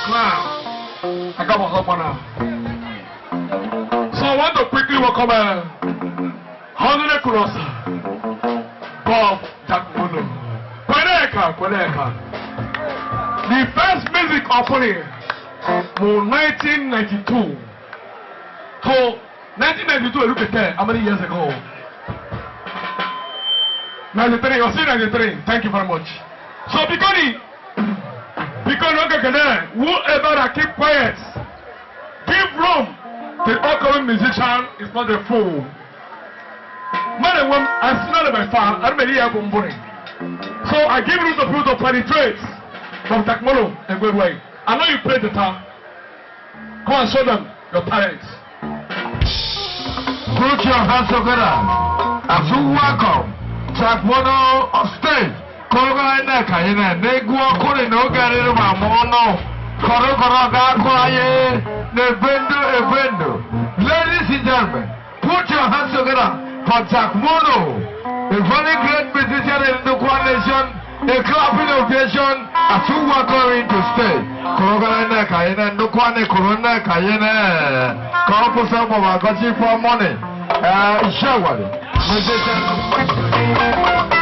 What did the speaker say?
Now, I got my hop on now. So I want to quickly welcome Honorable Kurosa, Bob Takmono. Kweneka. The first music opening from 1992 to 1992. Look at that. How many years ago? 93. You're saying 93. Thank you very much. So because whoever that keep quiet, give room to the upcoming musician is not a fool. Man and woman, I see not my far. I don't really have one. So I give room to people to penetrate from Takmono and good way. I know you play the guitar. Go and show them your talents. Put your hands together as you welcome Takmono on stage. Koroga ina kayena negwo kore no gariro mamono koro ga kwaye evendo. Ladies and gentlemen, put your hands together for Takmono, a very great musician in the Kwa Nation, a clapping ovation as you welcome him to stay. Koroga ina kayena no kwane korona kayena koro some of our for money. Shawari musician.